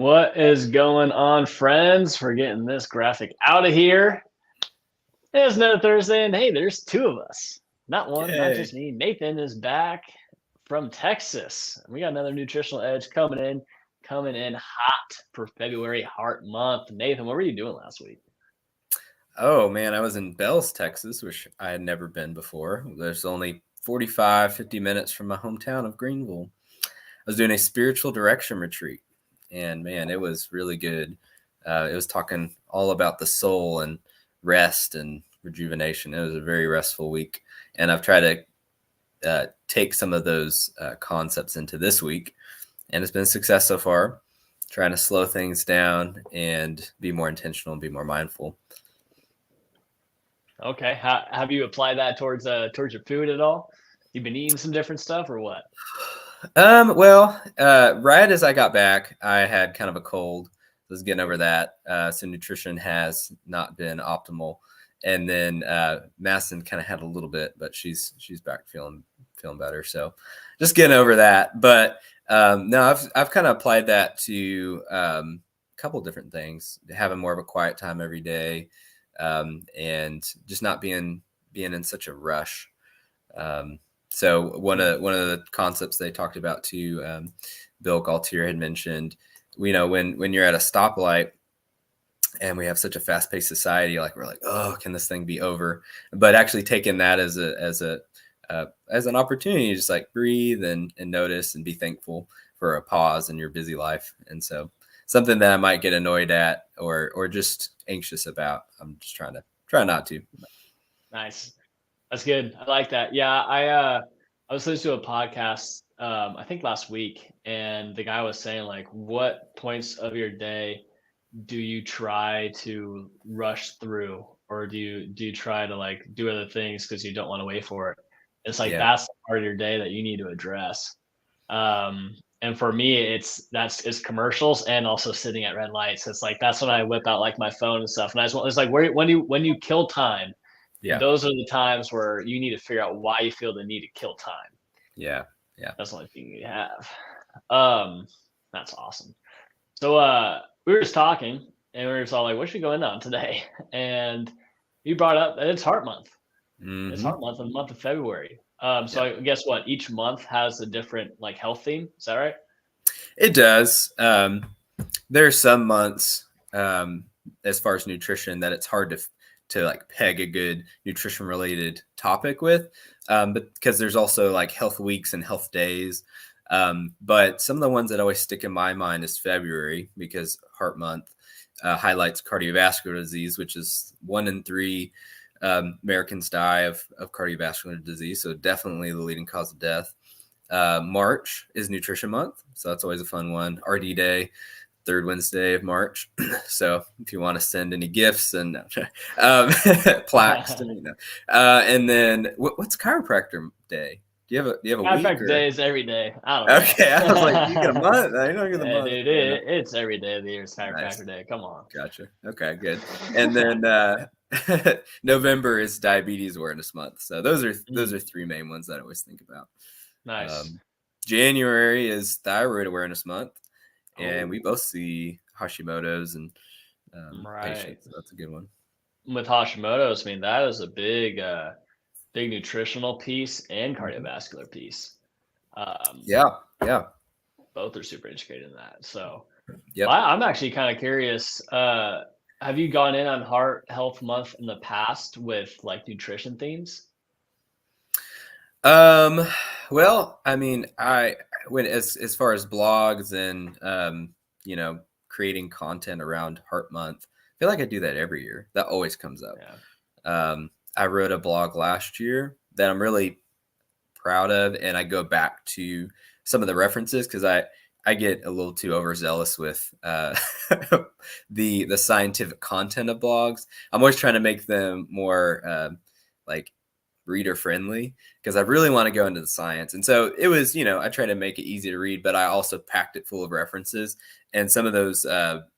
What is going on, friends? We're getting this graphic out of here. It's another Thursday, and hey, there's two of us. Not one, not Yay. just me. Nathan is back from Texas. We got another Nutritional Edge coming in hot for February Heart Month. Nathan, what were you doing last week? Oh, man, I was in Bells, Texas, which I had never been before. There's only 45, 50 minutes from my hometown of Greenville. I was doing a spiritual direction retreat, and man, it was really good. It was talking all about the soul and rest and rejuvenation. It was a very restful week, and I've tried to take some of those concepts into this week, and it's been a success so far, trying to slow things down and be more intentional and be more mindful. Okay, have you applied that towards your food at all? You've been eating some different stuff or what? Right as I got back, I had kind of a cold. I was getting over that. So nutrition has not been optimal. And then Madison kind of had a little bit, but she's back feeling better. So just getting over that. But no, I've kind of applied that to a couple different things, having more of a quiet time every day, and just not being in such a rush. So one of the concepts they talked about too, Bill Galtier had mentioned, when you're at a stoplight and we have such a fast paced society, like we're like, oh, can this thing be over? But actually taking that as an opportunity to just like breathe and notice and be thankful for a pause in your busy life. And so something that I might get annoyed at or just anxious about, I'm just try not to. Nice. That's good. I like that. Yeah, I was listening to a podcast I think last week, and the guy was saying like, what points of your day do you try to rush through, or do you try to like do other things because you don't want to wait for it? It's like Yeah. that's the part of your day that you need to address. And for me, it's commercials and also sitting at red lights. It's like that's when I whip out like my phone and stuff, and I just want it's like when you kill time, Yeah. those are the times where you need to figure out why you feel the need to kill time. Yeah. Yeah. That's the only thing you have. That's awesome. So we were just talking and we were just all like, what should we go in on today? And you brought up that it's Heart Month. It's Mm-hmm. Heart Month in the month of February. So Yeah. I guess what each month has a different like health theme. Is that right? It does. There are some months, as far as nutrition, that it's hard to like peg a good nutrition related topic with, but because there's also like health weeks and health days. But some of the ones that always stick in my mind is February, because Heart Month highlights cardiovascular disease, which is 1 in 3 Americans die of cardiovascular disease. So definitely the leading cause of death. March is Nutrition Month, so that's always a fun one. RD Day, third Wednesday of March. So if you want to send any gifts and plaques to me, and then what's Chiropractor Day? Do you have a Matter of week fact, or? day is every day. I don't Okay, I was like, you get a know. month. I don't get a Yeah, month. dude, Fair enough. it's every day of the year. It's Nice, chiropractor day. Come on. gotcha. Okay, good. And then November is Diabetes Awareness Month. So those are three main ones that I always think about. Nice. Um, January is Thyroid Awareness Month, and we Oh, both see Hashimoto's and right. patients. So that's a good one. With Hashimoto's, I mean, that is a big nutritional piece and Mhm. cardiovascular piece. Um, Yeah, yeah, both are super integrated in that. So yep. I'm actually kind of curious. Have you gone in on Heart Health Month in the past with like nutrition themes? Um, well, I mean, I when as far as blogs and creating content around Heart Month, I feel like I do that every year. That always comes up. Yeah. I wrote a blog last year that I'm really proud of, and I go back to some of the references because I get a little too overzealous with the scientific content of blogs. I'm always trying to make them more like reader friendly because I really want to go into the science. And so it was, I try to make it easy to read, but I also packed it full of references. And some of those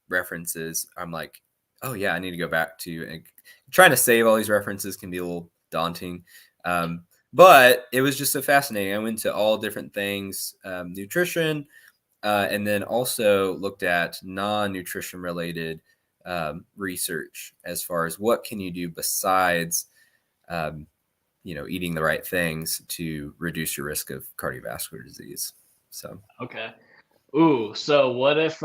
references, I'm like, oh yeah, I need to go back to. And trying to save all these references can be a little daunting. But it was just so fascinating. I went to all different things, nutrition, and then also looked at non-nutrition related research as far as what can you do besides, eating the right things to reduce your risk of cardiovascular disease. So, Okay. Ooh, so what if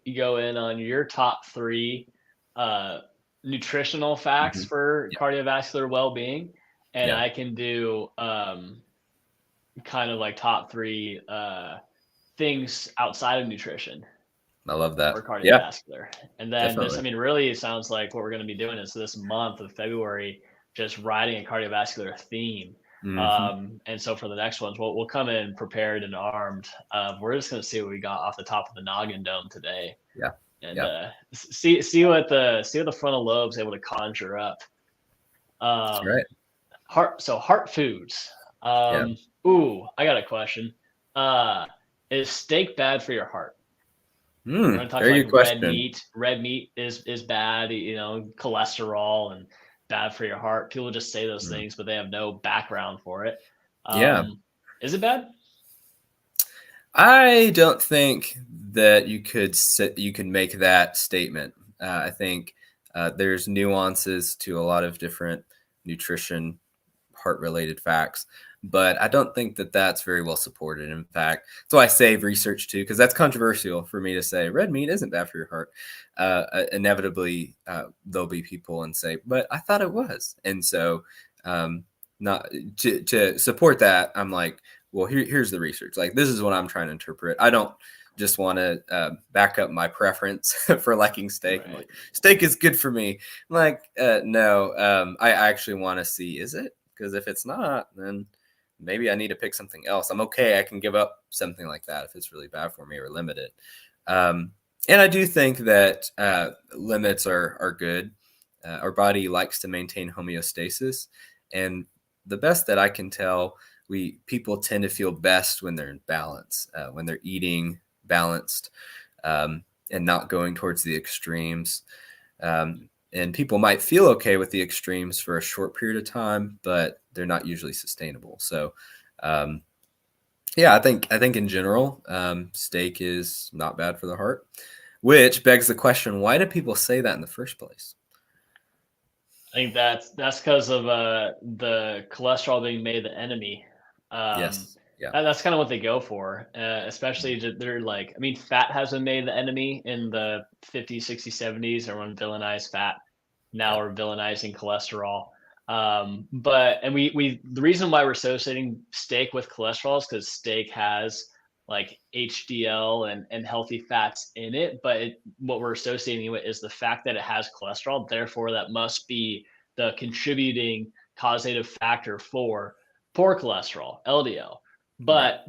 you go in on your top three uh nutritional facts mhm. for Yeah, cardiovascular well-being, and yeah, I can do kind of like top three things outside of nutrition I love that. for Yeah, cardiovascular. And then this, definitely. I mean, really it sounds like what we're going to be doing is this month of February, just riding a cardiovascular theme. Hmm. And so for the next ones, we'll come in prepared and armed. We're just going to see what we got off the top of the noggin dome today, Yeah, and yeah, see what the frontal lobe's able to conjure up. that's Um, right. heart foods. Yeah. Ooh, I got a question. Uh, is steak bad for your heart? We're gonna talk Very like good red question. meat. Red meat is bad, cholesterol and bad for your heart. People just say those Mm. things, but they have no background for it. Yeah. Is it bad? I don't think that you can make that statement. I think there's nuances to a lot of different nutrition heart related facts, but I don't think that that's very well supported. In fact, that's why I save research too, because that's controversial for me to say red meat isn't bad for your heart. Inevitably, there'll be people and say, but I thought it was. And so, not to support that, I'm like, well, here's the research. Like, this is what I'm trying to interpret. I don't just want to back up my preference for liking steak. I'm Right. like, steak is good for me. I'm like, no, I actually want to see, is it? Because if it's not, then maybe I need to pick something else. I'm okay. I can give up something like that if it's really bad for me or limit it. And I do think that limits are good. Our body likes to maintain homeostasis, and the best that I can tell, people tend to feel best when they're in balance, when they're eating balanced, and not going towards the extremes. And people might feel okay with the extremes for a short period of time, but they're not usually sustainable. So, um, yeah, I think in general, steak is not bad for the heart, which begs the question: why do people say that in the first place? I think that's because of the cholesterol being made the enemy. Um, Yes, yeah, that's kind of what they go for, especially they're like, I mean, fat has been made the enemy in the 50s, 60s, 70s. Everyone villainized fat. Now yeah, we're villainizing cholesterol. And we the reason why we're associating steak with cholesterol is because steak has like HDL and healthy fats in it, but what we're associating with is the fact that it has cholesterol. Therefore, that must be the contributing causative factor for poor cholesterol, LDL. right, But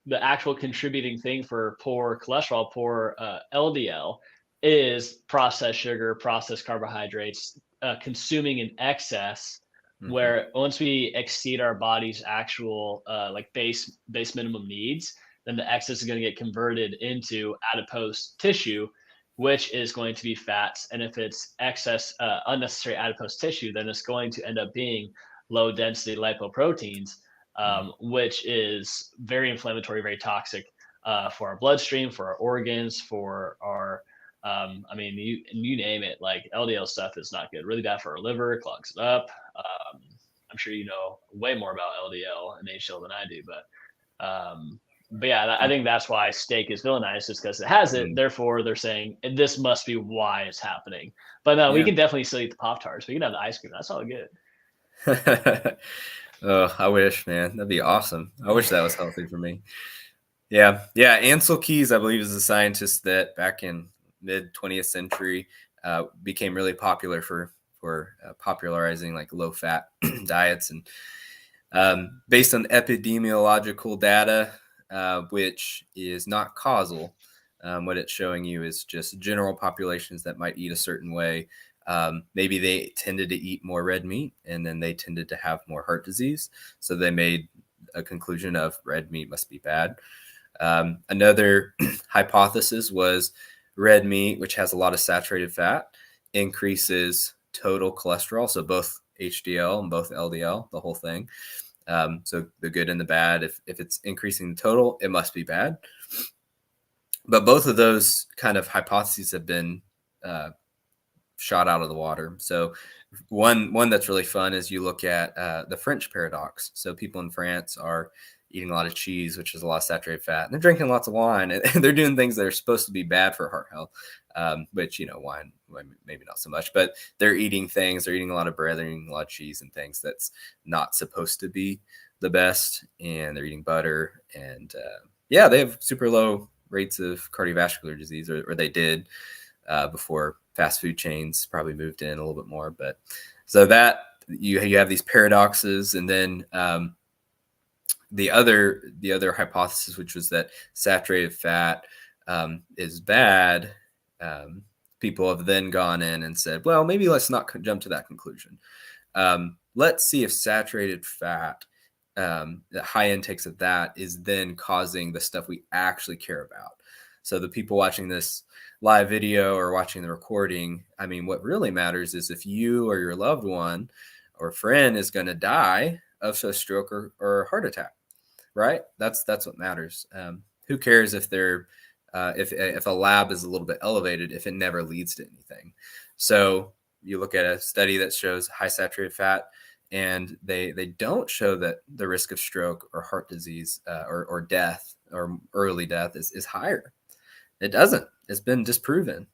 the actual contributing thing for poor cholesterol, poor LDL, is processed sugar, processed carbohydrates, consuming in excess. hmm, Where once we exceed our body's actual like base minimum needs, then the excess is going to get converted into adipose tissue, which is going to be fats. And if it's excess unnecessary adipose tissue, then it's going to end up being low density lipoproteins, hmm, which is very inflammatory, very toxic for our bloodstream, for our organs, for our I mean, you name it. Like LDL stuff is not good. Really bad for our liver, clogs it up. I'm sure you know way more about LDL and HDL than I do, but yeah, I think that's why steak is villainized, is because it has it. mm, Therefore, they're saying this must be why it's happening. But no, we yeah. can definitely still eat the Pop Tarts. We can have the ice cream. That's all good. Oh, I wish, man, that'd be awesome. I wish that was healthy for me. Yeah, yeah. Ansel Keys, I believe, is a scientist that back in mid 20th century became really popular for popularizing like low fat diets, and based on epidemiological data, which is not causal. What it's showing you is just general populations that might eat a certain way. Maybe they tended to eat more red meat, and then they tended to have more heart disease. So they made a conclusion of red meat must be bad. Another hypothesis was red meat, which has a lot of saturated fat, increases total cholesterol, so both HDL and both LDL, the whole thing. So the good and the bad. If it's increasing the total, it must be bad. But both of those kind of hypotheses have been shot out of the water. So one that's really fun is you look at the French paradox. So people in France are eating a lot of cheese, which is a lot of saturated fat, and they're drinking lots of wine, and they're doing things that are supposed to be bad for heart health, which, wine maybe not so much, but they're eating a lot of bread, they're eating a lot of cheese and things that's not supposed to be the best, and they're eating butter, and they have super low rates of cardiovascular disease, or they did before fast food chains probably moved in a little bit more. But so that you have these paradoxes, and then the other hypothesis, which was that saturated fat is bad. People have then gone in and said, well, maybe let's not jump to that conclusion. Let's see if saturated fat, the high intakes of that, is then causing the stuff we actually care about. So the people watching this live video or watching the recording, I mean, what really matters is if you or your loved one or friend is going to die of a stroke or a heart attack, right? That's what matters. Who cares if they're if a lab is a little bit elevated if it never leads to anything? So you look at a study that shows high saturated fat, and they don't show that the risk of stroke or heart disease or death or early death is higher. It doesn't. It's been disproven.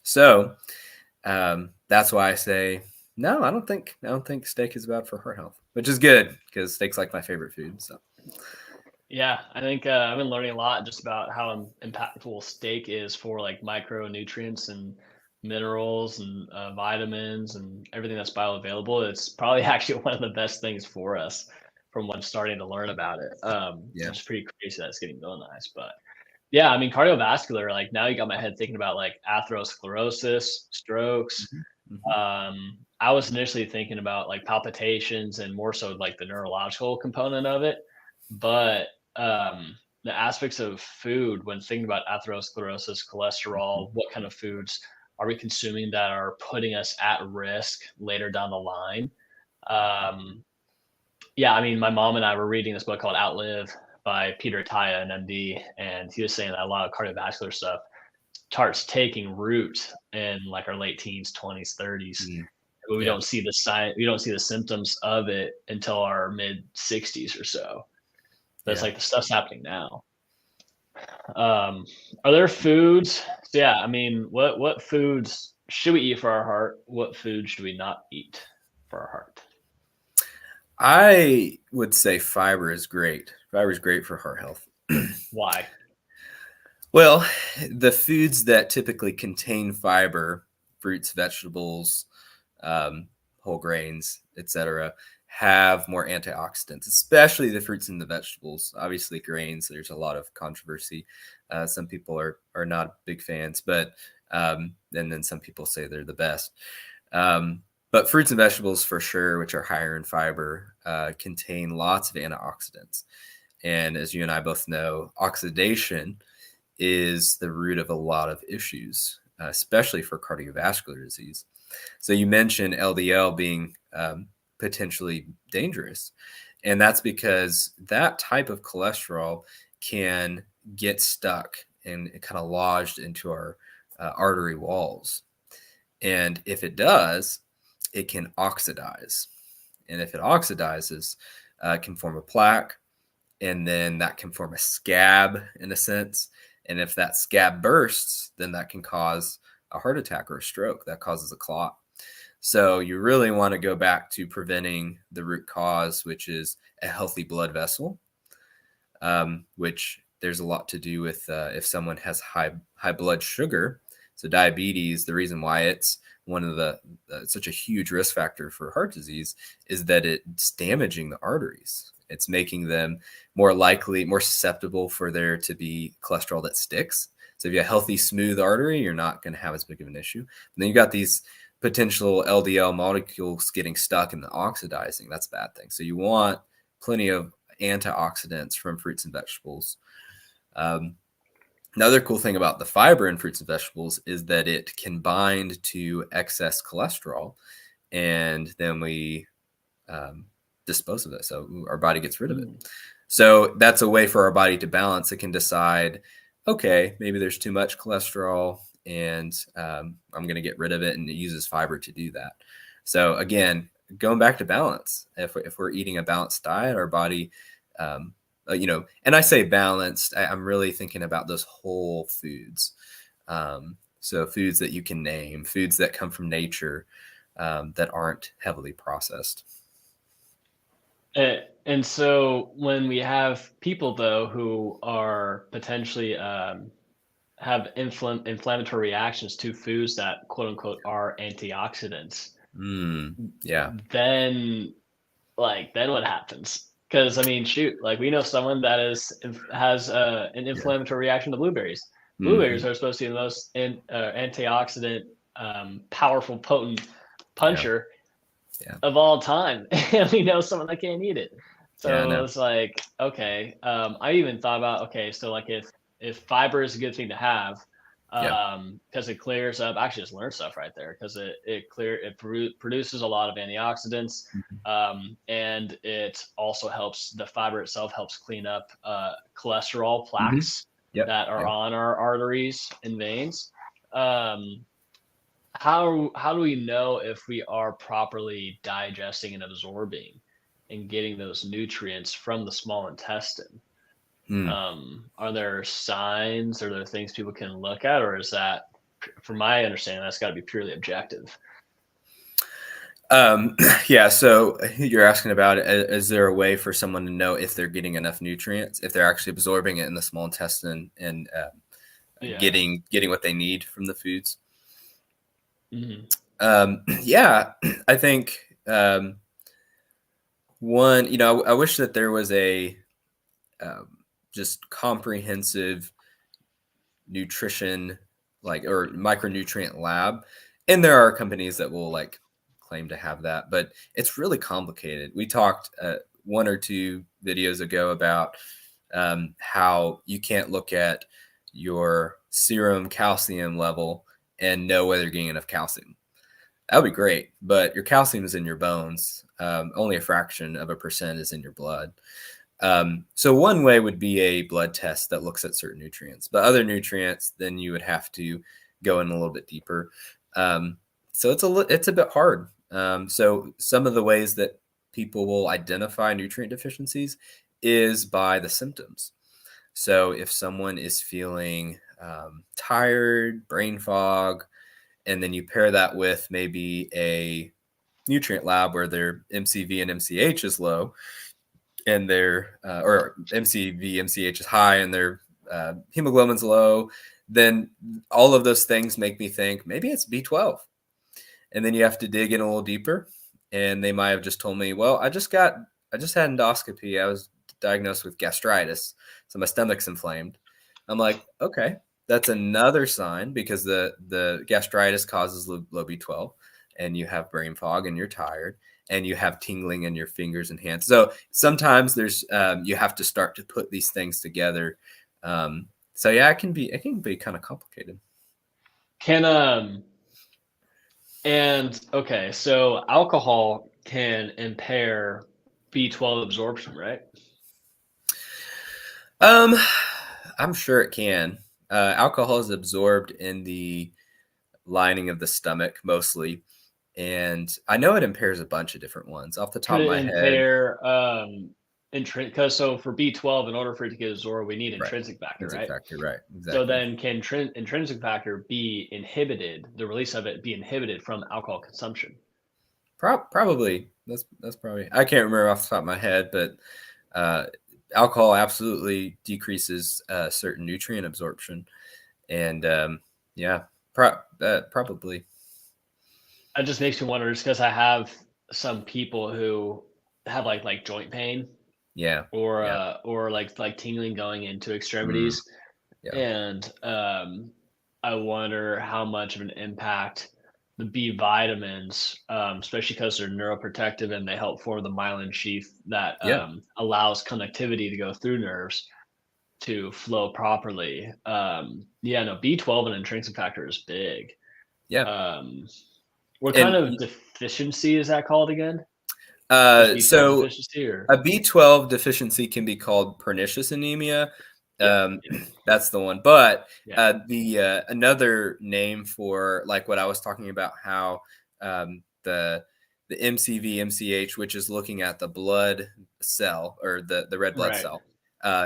So that's why I say no. I don't think steak is bad for heart health, which is good because steak's like my favorite food. So Yeah, I think I've been learning a lot just about how impactful steak is for like micronutrients and minerals and vitamins and everything that's bioavailable. It's probably actually one of the best things for us from when starting to learn about it. Yeah. It's pretty crazy that it's getting villainized, but yeah, I mean, cardiovascular, like now you got my head thinking about like atherosclerosis, strokes. I was initially thinking about like palpitations and more so like the neurological component of it. But the aspects of food when thinking about atherosclerosis, cholesterol, what kind of foods are we consuming that are putting us at risk later down the line? Yeah, I mean, my mom and I were reading this book called Outlive by Peter Attia, an MD, and he was saying that a lot of cardiovascular stuff starts taking root in like our late teens, 20s, 30s. But we don't see the sign, we don't see the symptoms of it until our mid 60s or so. But it's like the stuff's happening now. Are there foods? So yeah, I mean, what foods should we eat for our heart? What foods should we not eat for our heart? I would say fiber is great. Fiber is great for heart health. Why? Well, the foods that typically contain fiber, fruits, vegetables, whole grains, etc., have more antioxidants, especially the fruits and the vegetables. Obviously, grains, there's a lot of controversy. Some people are not big fans, but and then some people say they're the best. But fruits and vegetables, for sure, which are higher in fiber, contain lots of antioxidants. And as you and I both know, oxidation is the root of a lot of issues, especially for cardiovascular disease. So you mentioned LDL being potentially dangerous. And that's because that type of cholesterol can get stuck and kind of lodged into our artery walls. And if it does, it can oxidize. And if it oxidizes, it can form a plaque, and then that can form a scab in a sense. And if that scab bursts, then that can cause a heart attack or a stroke. That causes a clot. So you really want to go back to preventing the root cause, which is a healthy blood vessel, which there's a lot to do with if someone has high blood sugar. So diabetes, the reason why it's one of the such a huge risk factor for heart disease is that it's damaging the arteries. It's making them more likely, more susceptible for there to be cholesterol that sticks. So if you have a healthy, smooth artery, you're not going to have as big of an issue. And then you got these potential LDL molecules getting stuck and oxidizing. That's a bad thing. So you want plenty of antioxidants from fruits and vegetables. Another cool thing about the fiber in fruits and vegetables is that it can bind to excess cholesterol. And then we dispose of it. So our body gets rid of it. Mm. So that's a way for our body to balance. It can decide, okay, maybe there's too much cholesterol and I'm going to get rid of it. And it uses fiber to do that. So again, going back to balance, if we're eating a balanced diet, our body, and I say balanced, I'm really thinking about those whole foods. So foods that you can name, foods that come from nature, that aren't heavily processed. And so when we have people though who are potentially have inflammatory reactions to foods that quote unquote are antioxidants, Yeah. then then what happens? Because I mean, shoot, like we know someone that has an inflammatory reaction to blueberries. Blueberries Mm-hmm. are supposed to be the most antioxidant, powerful, potent puncher Yeah. of all time, and we know someone that can't eat it. Yeah, I So know. it's like, okay, I even thought about, okay, so like if fiber is a good thing to have, Yeah. because it clears up. I actually just learned stuff right there because it produces a lot of antioxidants, Mhm. and it also helps, the fiber itself helps clean up cholesterol Mhm. plaques Yep. that are Yep. on our arteries and veins. Um, how do we know if we are properly digesting and absorbing and getting those nutrients from the small intestine? Mm. Are there signs? Are there things people can look at, or is that, from my understanding, that's got to be purely objective? Yeah. So you're asking about, is there a way for someone to know if they're getting enough nutrients, if they're actually absorbing it in the small intestine and Yeah. getting what they need from the foods? Hmm. Yeah, I think one, I wish that there was a um, just comprehensive nutrition or micronutrient lab, and there are companies that will claim to have that, but it's really complicated. We talked one or two videos ago about how you can't look at your serum calcium level and know whether you're getting enough calcium. That would be great, but your calcium is in your bones. Only a fraction of a percent is in your blood. So one way would be a blood test that looks at certain nutrients, but other nutrients, then you would have to go in a little bit deeper. So it's a bit hard. So some of the ways that people will identify nutrient deficiencies is by the symptoms. So if someone is feeling tired, brain fog, and then you pair that with maybe a nutrient lab where their MCV and MCH is low, and their or MCV, MCH is high, and their hemoglobin's low, then all of those things make me think maybe it's B12. And then you have to dig in a little deeper, and they might have just told me, well, I just had endoscopy. I was diagnosed with gastritis, so my stomach's inflamed. I'm like, okay, that's another sign, because the gastritis causes low B12, and you have brain fog, and you're tired, and you have tingling in your fingers and hands. So sometimes there's you have to start to put these things together. So yeah, it can be kind of complicated. Can and okay, so alcohol can impair B12 absorption, right? Um, I'm sure it can. Alcohol is absorbed in the lining of the stomach mostly, and I know it impairs a bunch of different ones off the Could top of it my head. impair because so for B12, in order for it to get absorbed, we need Right, intrinsic factor, intrinsic right? factor, right? So Exactly. then can intrinsic factor be inhibited, the release of it be inhibited from alcohol consumption? Probably that's probably, I can't remember off the top of my head, but uh, alcohol absolutely decreases certain nutrient absorption, and yeah, probably. It just makes me wonder, just because I have some people who have like joint pain Yeah, or yeah, like tingling going into mm, extremities, yeah, and I wonder how much of an impact the B vitamins, especially because they're neuroprotective and they help form the myelin sheath that yeah, allows connectivity to go through nerves to flow properly. Yeah, no, B12 and intrinsic factor is big. yeah. Um, what kind And of deficiency is that called again? Just B12 So deficiency, or a B12 deficiency can be called pernicious anemia. yep, That's the one. But yeah, the another name for like what I was talking about, how the MCV, MCH, which is looking at the blood cell or the red blood right, cell,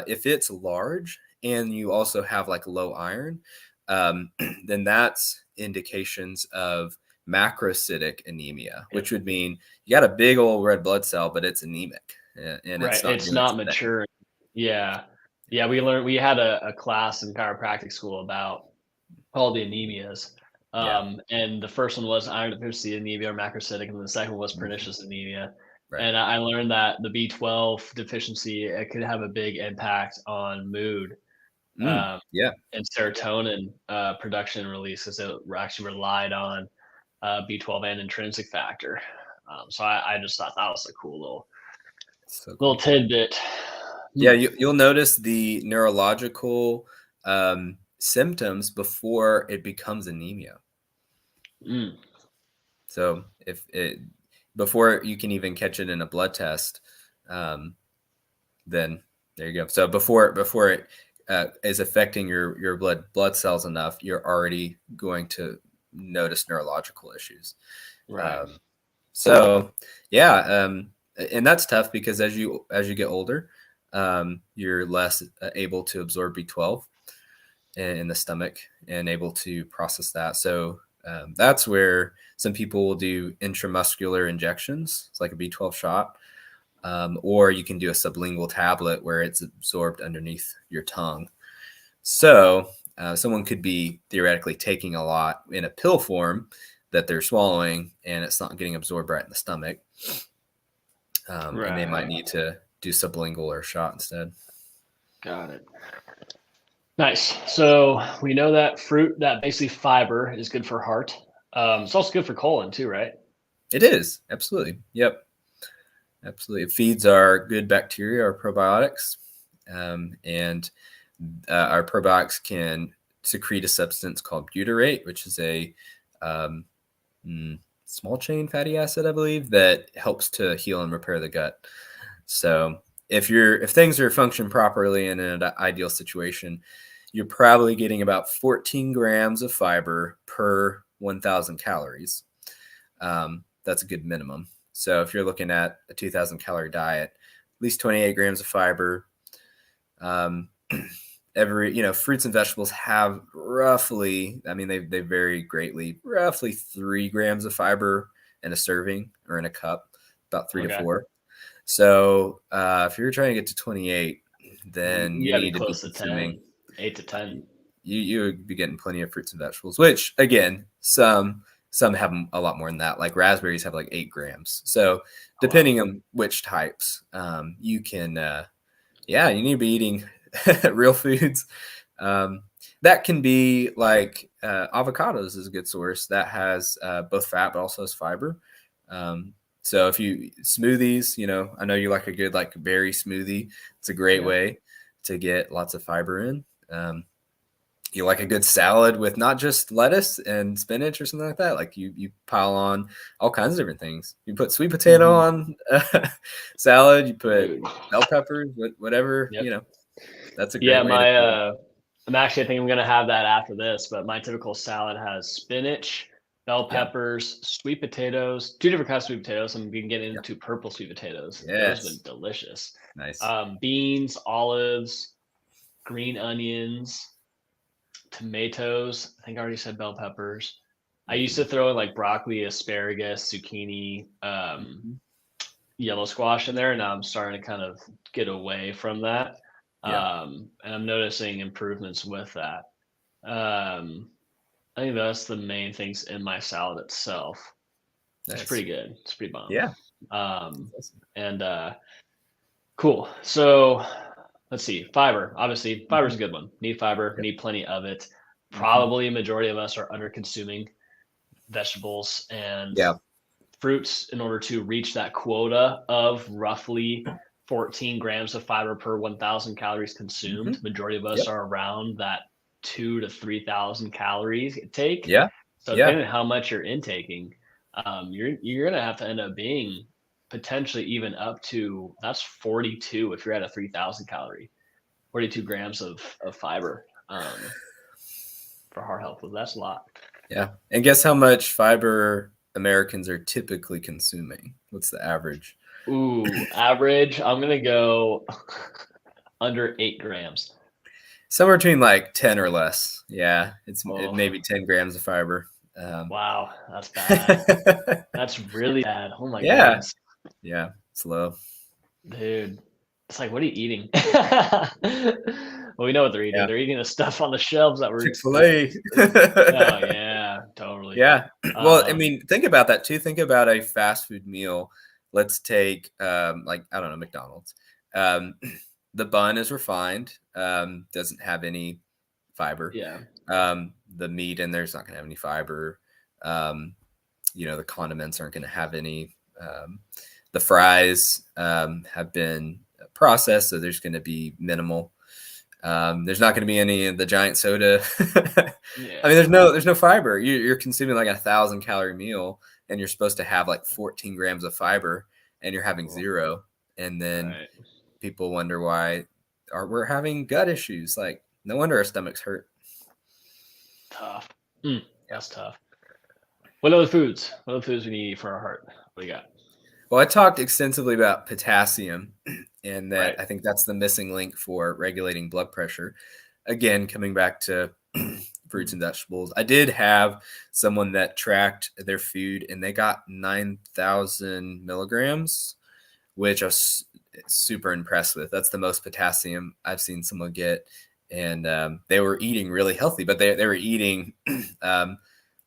if it's large and you also have like low iron, then that's indications of macrocytic anemia, yep, which would mean you got a big old red blood cell, but it's anemic and right. it's not It's doing its not thing. mature. Yeah, yeah. We had a class in chiropractic school about all the anemias. Yeah. And the first one was iron deficiency anemia or macrocytic, and the second one was Mhm. pernicious anemia. Right. And I learned that the B12 deficiency, it could have a big impact on mood, um, Yeah. and serotonin production and release, because it actually relied on B12 and intrinsic factor. So I just thought that was a cool So little cool. tidbit. Yeah, Hmm. you'll notice the neurological symptoms before it becomes anemia. Mm. So if it before you can even catch it in a blood test, um, then there you go. So before it is affecting your blood cells enough, you're already going to notice neurological issues. Right. Um, so yeah, and that's tough because as you get older, you're less able to absorb B12 in the stomach and able to process that. So that's where some people will do intramuscular injections. It's like a B12 shot, or you can do a sublingual tablet where it's absorbed underneath your tongue. So someone could be theoretically taking a lot in a pill form that they're swallowing, and it's not getting absorbed right in the stomach, and they might Right. need to do sublingual or shot instead. Got it. Nice. So we know that fruit, that basically fiber, is good for heart. It's also good for colon too, right? It is absolutely, yep, absolutely. It feeds our good bacteria, our probiotics, and our probiotics can secrete a substance called butyrate, which is a um, small chain fatty acid, I believe, that helps to heal and repair the gut. So if things are functioning properly in an ideal situation, you're probably getting about 14 grams of fiber per 1,000 calories. That's a good minimum. So if you're looking at a 2,000 calorie diet, at least 28 grams of fiber. Um, fruits and vegetables have roughly, I mean, they vary greatly, roughly 3 grams of fiber in a serving or in a cup, about three to Okay. four. So if you're trying to get to 28, then You you gotta be need to be close to consuming, 10, 8 to 10. you would be getting plenty of fruits and vegetables, which again, some have a lot more than that. Like raspberries have like 8 grams. So Oh, wow. depending on which types, you can, yeah, you need to be eating real foods. Um, that can be like avocados is a good source that has both fat but also has fiber. So if you smoothies, I know you like a good like berry smoothie. It's a great Yeah. way to get lots of fiber in. You like a good salad with not just lettuce and spinach or something like that. Like you pile on all kinds of different things. You put sweet potato Hmm. on salad. You put Dude. bell peppers, whatever. Yep. That's a Yeah, great way to feed. I'm actually, I think I'm gonna have that after this, but my typical salad has spinach, bell Yeah, peppers, sweet potatoes, two different kinds of sweet potatoes. I'm gonna get yeah, into purple sweet potatoes. Those have been yes, delicious. nice. Beans, olives, green onions, tomatoes. I think I already said bell peppers. I used Mhm, to throw in like broccoli, asparagus, zucchini, mhm. yellow squash in there. Now I'm starting to kind of get away from that. Yeah, And I'm noticing improvements with that. Um, I think that's the main things in my salad itself. It's nice. pretty good. It's pretty bomb. Yeah, Um, awesome. and cool. So let's see. Fiber. Obviously, fiber is Mhm, a good one. Need fiber. yep, Need plenty of it. mhm. Probably a majority of us are under consuming vegetables and Yeah, fruits in order to reach that quota of roughly 14 grams of fiber per 1,000 calories consumed. mhm, Majority of us yep, are around that 2 to 3,000 calories take. yeah, So yeah, depending on how much you're intaking, you're gonna have to end up being potentially even up to, that's 42 if you're at a 3,000 calorie, 42 grams of fiber for heart health. Well, that's a lot. Yeah. And guess how much fiber Americans are typically consuming? What's the average? Ooh, average, I'm going to go under 8 grams. Somewhere between like 10 or less. Yeah. It Oh, maybe 10 grams of fiber. wow. That's bad. That's really bad. Oh my Yeah. goodness. Yeah. It's low. Dude, it's like, what are you eating? Well, we know what they're eating. Yeah. They're eating the stuff on the shelves that we're. Chick-fil-A. Oh yeah, totally. Yeah. Well, I Um, mean, think about that too. Think about a fast food meal. Let's take like, I don't know, McDonald's. Um, the bun is refined, doesn't have any fiber. yeah. The meat in there's not going to have any fiber. Um, the condiments aren't going to have any. The fries have been processed, so there's going to be minimal. There's not going to be any of the giant soda. Yeah. I mean, there's no fiber. You're consuming like 1,000-calorie meal, and you're supposed to have like 14 grams of fiber, and you're having Cool. 0. And then Right. people wonder why we're having gut issues. Like, no wonder our stomachs hurt. Tough. That's tough. What other foods? What other foods we need to eat for our heart? What do you got? Well, I talked extensively about potassium, and that Right. I think that's the missing link for regulating blood pressure. Again, coming back to fruits and vegetables, I did have someone that tracked their food, and they got 9,000 milligrams, which I was super impressed with. That's the most potassium I've seen someone get. And they were eating really healthy, but they were eating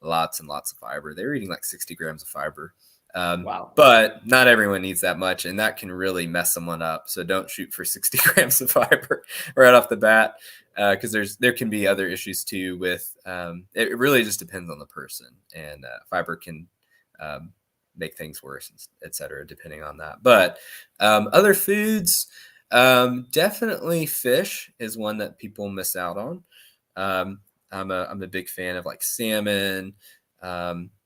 lots and lots of fiber. They were eating like 60 grams of fiber. Wow. But not everyone needs that much, and that can really mess someone up. So don't shoot for 60 grams of fiber right off the bat, because there can be other issues too with it really just depends on the person, and fiber can make things worse, et cetera, depending on that. But other foods, definitely fish is one that people miss out on. I'm a big fan of like salmon.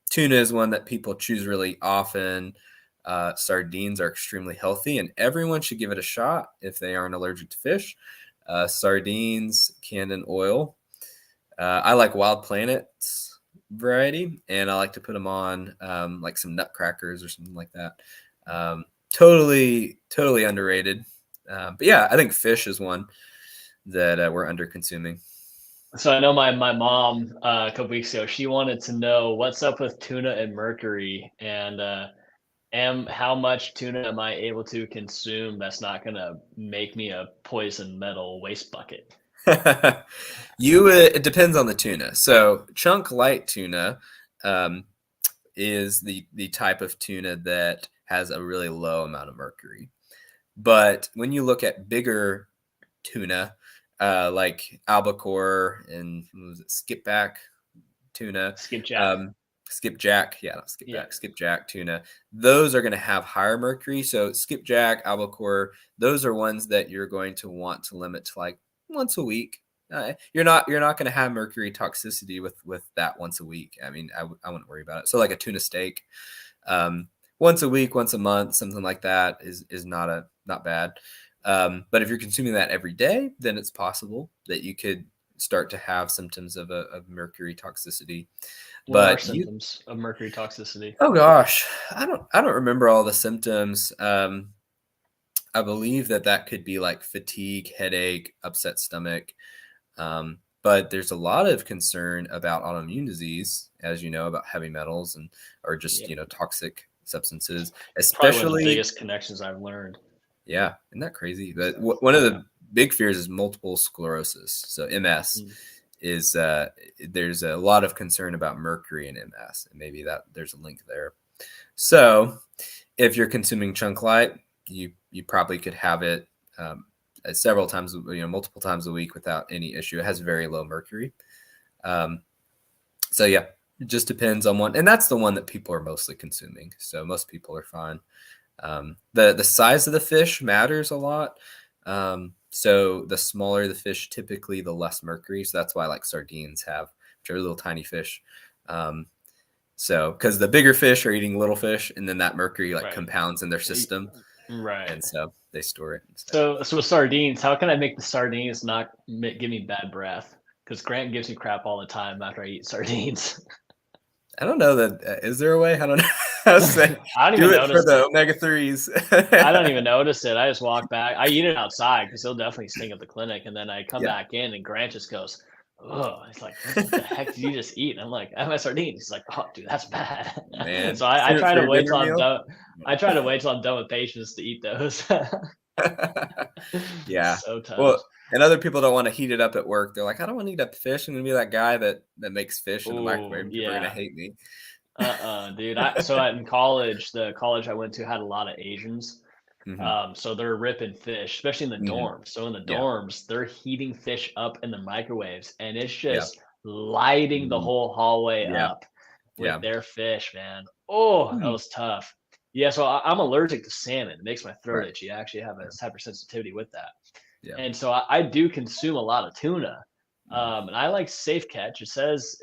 Tuna is one that people choose really often. Sardines are extremely healthy, and everyone should give it a shot if they aren't allergic to fish. Sardines, canned in oil. I like Wild Planet's variety, and I like to put them on like some nutcrackers or something like that. Totally underrated. But yeah, I think fish is one that we're under consuming. So I know my mom a couple weeks ago, she wanted to know what's up with tuna and mercury, and how much tuna am I able to consume that's not gonna make me a poison metal waste bucket? It depends on the tuna. So chunk light tuna is the type of tuna that has a really low amount of mercury. But when you look at bigger tuna, like albacore and what was it, skipjack tuna, Skipjack. skipjack, yeah, not Yeah. skipjack, skipjack tuna, those are going to have higher mercury. So skipjack, albacore, those are ones that you're going to want to limit to like once a week. You're not going to have mercury toxicity with that once a week. I mean, I wouldn't worry about it. So like a tuna steak, once a week, once a month, something like that is not bad. But if you're consuming that every day, then it's possible that you could start to have symptoms of mercury toxicity. What are But symptoms of mercury toxicity? oh gosh, I don't remember all the symptoms. I believe that could be like fatigue, headache, upset stomach. But there's a lot of concern about autoimmune disease, as you know, about heavy metals or just Yeah. toxic substances, Probably one of the especially. biggest connections I've learned. Yeah, isn't that crazy? But one of the big fears is multiple sclerosis. So MS is there's a lot of concern about mercury in MS, and maybe that there's a link there. So if you're consuming chunk light, you probably could have it several times, multiple times a week without any issue. It has very low mercury. So yeah, it just depends on one, and that's the one that people are mostly consuming. So most people are fine. The size of the fish matters a lot. So the smaller the fish, typically the less mercury. So that's why like sardines have, which are little tiny fish. So, because the bigger fish are eating little fish, and then that mercury like Right. compounds in their system, Right. and so they store it. So with sardines, how can I make the sardines not give me bad breath? Because Grant gives me crap all the time after I eat sardines. I don't know that. Is there a way? I don't know. I was saying, I don't do even it for notice the it. omega-3s. I don't even notice it. I just walk back. I eat it outside because he'll definitely stink at the clinic, and then I come Yeah, back in, and Grant just goes, "Oh," it's like, "What the heck did you just eat?" And I'm like, "I have my sardines." He's like, "Oh, dude, that's bad." man, So I try for to your wait dinner till I'm meal. done. I try to wait till I'm done with patients to eat those. Yeah. So tough. Well, and other people don't want to heat it up at work. They're like, I don't want to eat up fish. I'm gonna be that guy that makes fish in the Oh microwave. People are gonna yeah. hate me. Dude. So in college, the college I went to had a lot of Asians. Hmm. So they're ripping fish, especially in the Hmm. dorms. So in the Yeah. dorms, they're heating fish up in the microwaves, and it's Yeah. just lighting the Mhm. whole hallway Yeah. up with Yeah. their fish, man. Oh, that Mhm. was tough. Yeah, so I'm allergic to salmon. It makes my throat Right. itchy. I actually have a hypersensitivity with that. Yeah. And so I do consume a lot of tuna. Mm. And I like Safe Catch. It says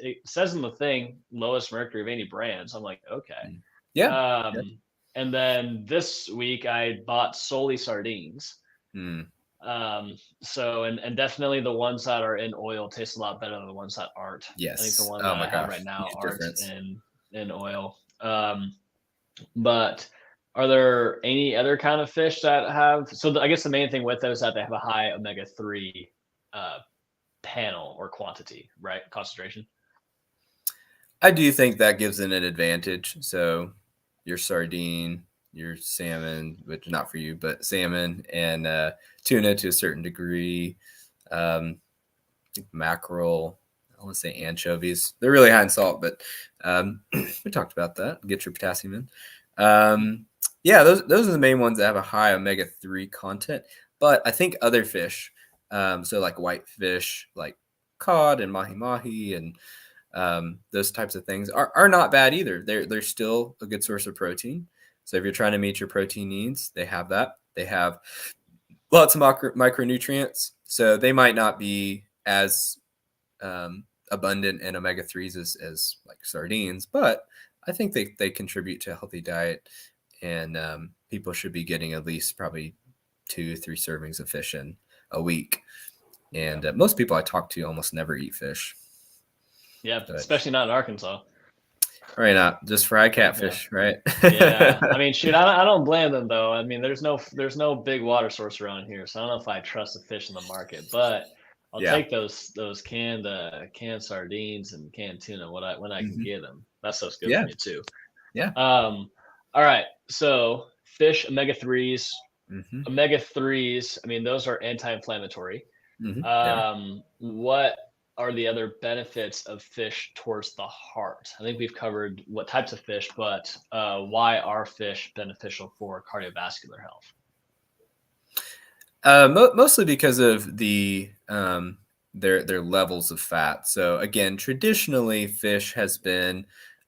in the thing lowest mercury of any brand. So I'm like, okay. Mm. Yeah. Yeah. And then this week I bought solely sardines. Mm. So and definitely the ones that are in oil taste a lot better than the ones that aren't. I think the Yes. ones Oh that my I have right gosh. now Huge aren't difference. in oil. But are there any other kind of fish that have? I guess the main thing with those is that they have a high omega-3 uh, panel or quantity, right? Concentration. I do think that gives it an advantage. So your sardine, your salmon, which not for you, but salmon and tuna to a certain degree, um, mackerel. I want to say anchovies. They're really high in salt, but we talked about that. Get your potassium in. Yeah, those are the main ones that have a high omega-3 content. But I think other fish, so like whitefish, like cod and mahi mahi and those types of things are not bad either. They're still a good source of protein. So if you're trying to meet your protein needs, they have that. They have lots of micronutrients. So they might not be as abundant in omega-3s as like sardines, but I think they contribute to a healthy diet, and people should be getting at least probably 2-3 servings of fish in a week. And most people I talk to almost never eat fish. Yeah, But especially not in Arkansas. right, not just fry Yeah. catfish, right? Yeah, I mean, shoot, I don't blame them though. I mean, there's no big water source around here, so I don't know if I trust the fish in the market. But I'll Yeah. take those canned sardines and canned tuna when I can Hmm. get them. That stuff's good for Yeah. me too. Yeah. All right, so fish omega-3s, Hmm. omega-3s. I mean, those are anti-inflammatory. Hmm. Yeah. What are the other benefits of fish towards the heart? I think we've covered what types of fish, but why are fish beneficial for cardiovascular health? Mostly because of their levels of fat. So again, traditionally, fish has been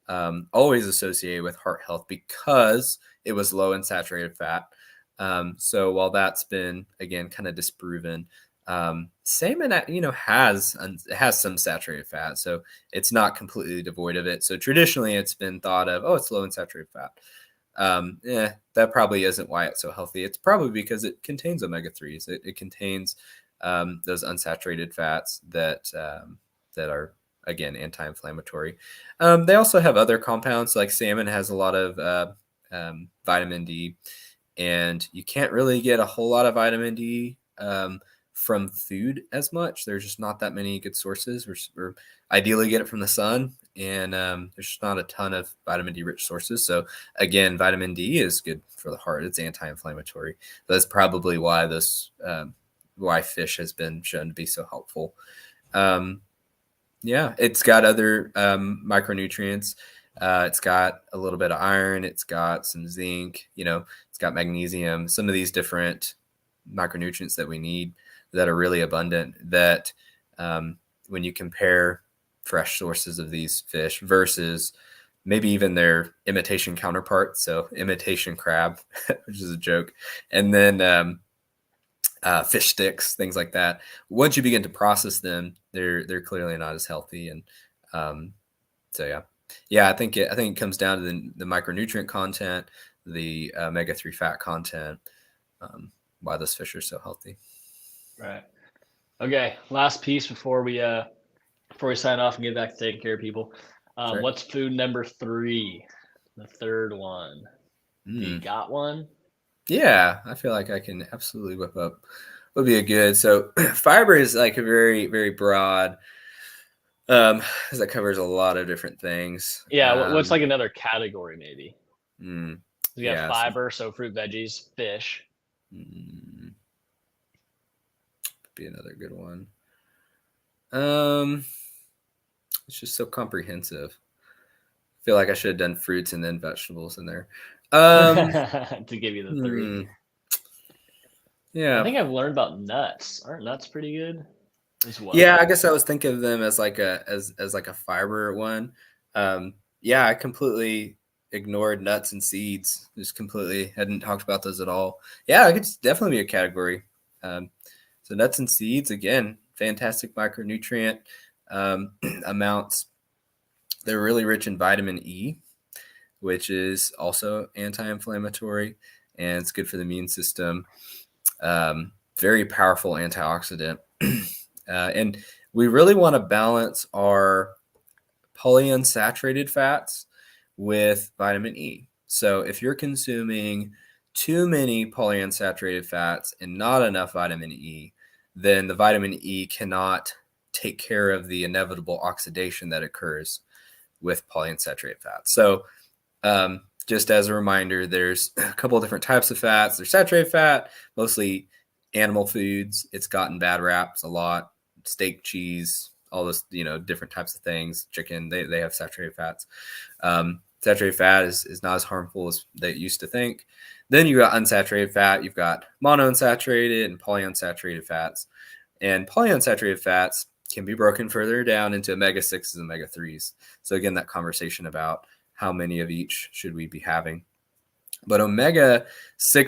always associated with heart health because it was low in saturated fat. So while that's been again kind of disproven, salmon has some saturated fat, so it's not completely devoid of it. So traditionally, it's been thought of, oh, it's low in saturated fat. That probably isn't why it's so healthy. It's probably because it contains omega-3s. It contains those unsaturated fats that are again anti-inflammatory. They also have other compounds, like salmon has a lot of vitamin D, and you can't really get a whole lot of vitamin D from food as much. There's just not that many good sources. We're ideally get it from the sun, and there's just not a ton of vitamin D rich sources. So again, vitamin D is good for the heart. It's anti-inflammatory. That's probably why fish has been shown to be so helpful. Um, yeah, it's got other micronutrients. It's got a little bit of iron. It's got some zinc. It's got magnesium. Some of these different micronutrients that we need that are really abundant. That when you compare fresh sources of these fish versus maybe even their imitation counterparts, so imitation crab, which is a joke, and then fish sticks, things like that. Once you begin to process them, they're clearly not as healthy, and so yeah. Yeah, I think it comes down to the micronutrient content, the omega-3 fat content, why those fish are so healthy. Right. Okay. Last piece before we sign off and get back to taking care of people. Sure. What's food number 3? The third one. Do you Mm. got one? Yeah, I feel like I can absolutely whip up. Would be a good. So fiber is like a very, very broad, because that covers a lot of different things. Yeah. What's like another category maybe? We got Yeah. fiber, so fruit, veggies, fish. Be another good one. It's just so comprehensive. I feel like I should have done fruits and then vegetables in there. To give you the 3. Yeah. I think I've learned about nuts. Aren't nuts pretty good as well? Yeah, I guess I was thinking of them as like a fiber one. Yeah, I completely ignored nuts and seeds. Just completely hadn't talked about those at all. Yeah, it could definitely be a category. So nuts and seeds, again, fantastic micronutrient amounts. They're really rich in vitamin E, which is also anti-inflammatory, and it's good for the immune system. Very powerful antioxidant. And we really want to balance our polyunsaturated fats with vitamin E. So if you're consuming too many polyunsaturated fats and not enough vitamin E, then the vitamin E cannot take care of the inevitable oxidation that occurs with polyunsaturated fats. So just as a reminder, there's a couple of different types of fats. There's saturated fat, mostly animal foods. It's gotten bad raps a lot. Steak, cheese, all those, different types of things. Chicken, they have saturated fats. Saturated fat is not as harmful as they used to think. Then you got unsaturated fat. You've got monounsaturated and polyunsaturated fats. And polyunsaturated fats can be broken further down into omega-6s and omega-3s. So again, that conversation about how many of each should we be having. But omega-6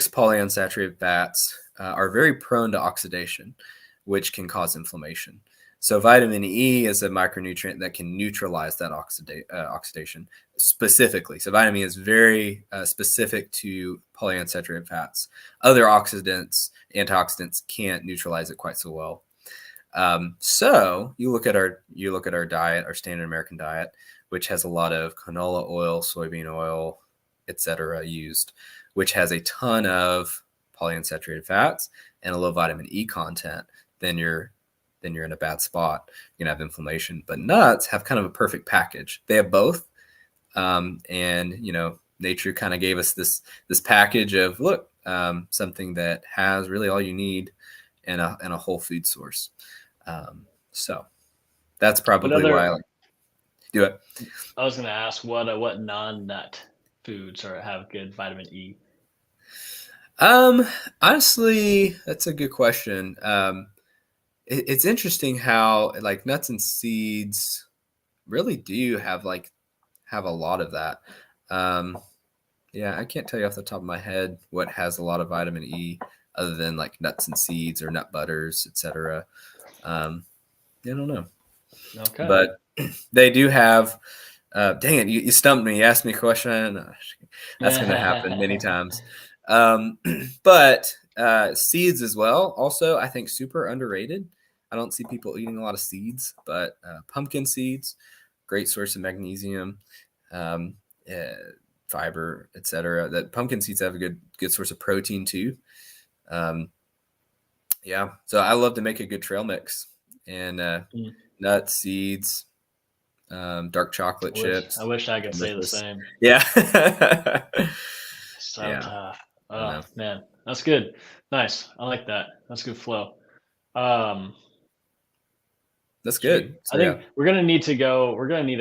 polyunsaturated fats are very prone to oxidation, which can cause inflammation. So vitamin E is a micronutrient that can neutralize that oxidation specifically. So vitamin E is very specific to polyunsaturated fats. Other antioxidants can't neutralize it quite so well. So you look at our diet, our standard American diet, which has a lot of canola oil, soybean oil, etc. used, which has a ton of polyunsaturated fats and a low vitamin E content. Then you're in a bad spot. You're gonna have inflammation. But nuts have kind of a perfect package. They have both, and nature kind of gave us this package of something that has really all you need in a whole food source. So that's probably why I like to do it. I was going to ask what non-nut foods have good vitamin E. Honestly, that's a good question. It's interesting how like nuts and seeds really do have a lot of that. Yeah, I can't tell you off the top of my head what has a lot of vitamin E other than like nuts and seeds or nut butters, etc. I don't know. Okay. But they do have. Dang it! You stumped me. You asked me a question. That's going to happen many times. But seeds as well. Also, I think super underrated. I don't see people eating a lot of seeds, but pumpkin seeds, great source of magnesium, fiber, etc. That pumpkin seeds have a good source of protein too. Yeah, so I love to make a good trail mix and nuts, seeds, dark chocolate chips. I wish I could say the same. Yeah. So tough. Oh man, that's good. Nice. I like that. That's good flow. That's good. So, I think we're gonna need to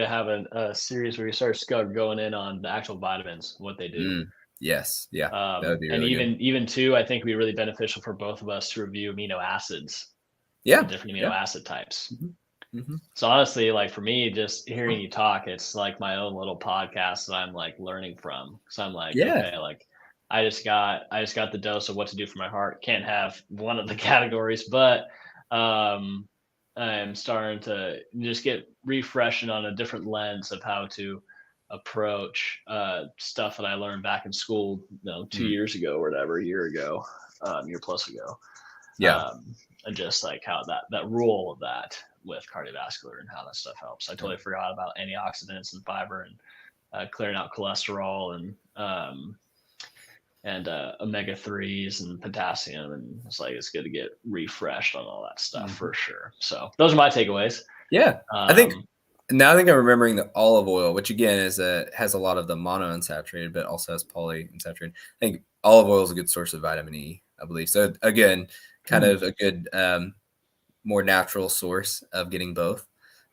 have a series where we start going in on the actual vitamins, what they do. Yes. Yeah. That would be and really good. even too, I think it'd be really beneficial for both of us to review amino acids. Yeah. The different amino acid types. Mm-hmm. So honestly, like for me, just hearing you talk, it's like my own little podcast that I'm like learning from. So I'm like, okay, like I just got the dose of what to do for my heart. Can't have one of the categories, but I'm starting to just get refreshing on a different lens of how to approach stuff that I learned back in school, 2 years ago or whatever, a year ago, year plus ago. Yeah. And just like how that role of that with cardiovascular and how that stuff helps. I totally forgot about antioxidants and fiber and clearing out cholesterol and omega-3s and potassium, and it's good to get refreshed on all that stuff for sure. So those are my takeaways. Yeah. I think I'm remembering the olive oil, which again has a lot of the monounsaturated, but also has polyunsaturated. I think olive oil is a good source of vitamin E, I believe. So again, kind of a good, more natural source of getting both.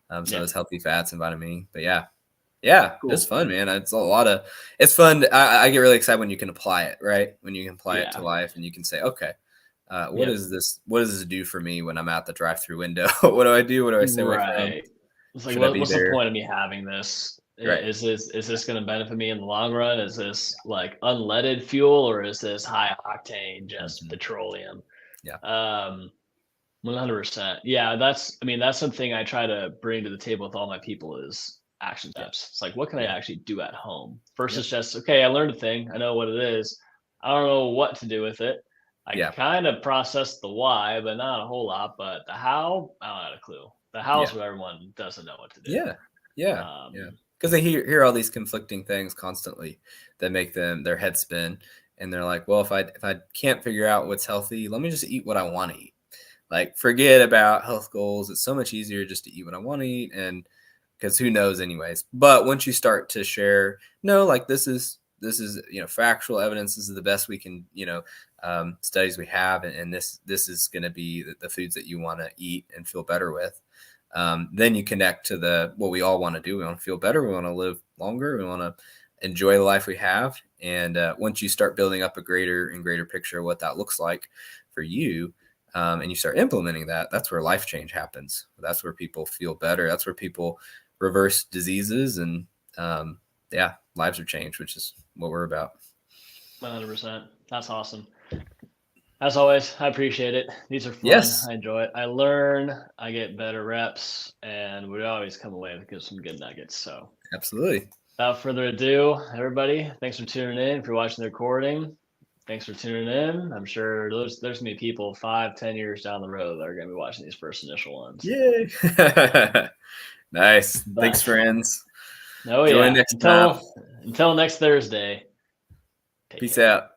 So those healthy fats and vitamin E. But yeah, cool. It's fun, man. It's it's fun. I get really excited when you can apply it, right? When you can apply it to life and you can say, okay, what does this do for me when I'm at the drive-through window? What do I do? What do I stay away from? It's like, what's the point of me having this? Right. Is this going to benefit me in the long run? Is this like unleaded fuel, or is this high octane, just petroleum? Yeah. 100%. Yeah. That's something I try to bring to the table with all my people is action steps. It's like, what can I actually do at home versus just, okay, I learned a thing. I know what it is. I don't know what to do with it. I kind of processed the why, but not a whole lot. But the how, I don't have a clue. The how is what everyone doesn't know what to do. Yeah. Because they hear all these conflicting things constantly that make their head spin, and they're like, well, if I can't figure out what's healthy, let me just eat what I want to eat. Like, forget about health goals. It's so much easier just to eat what I want to eat, and because who knows anyways. But once you start to share, no, like this is factual evidence. This is the best we can, studies we have, and this is going to be the foods that you want to eat and feel better with. Then you connect to what we all want to do. We want to feel better. We want to live longer. We want to enjoy the life we have. And once you start building up a greater and greater picture of what that looks like for you, and you start implementing that, that's where life change happens. That's where people feel better. That's where people reverse diseases, and lives are changed, which is what we're about. 100%. That's awesome. As always, I appreciate it. These are fun. Yes. I enjoy it. I learn, I get better reps, and we always come away with some good nuggets. So absolutely. Without further ado, everybody, thanks for tuning in. If you're watching the recording, thanks for tuning in. I'm sure there's going to be people 5-10 years down the road that are going to be watching these first initial ones. Yay. Nice. Thanks, friends. Oh, yeah. Until next Thursday. Peace out.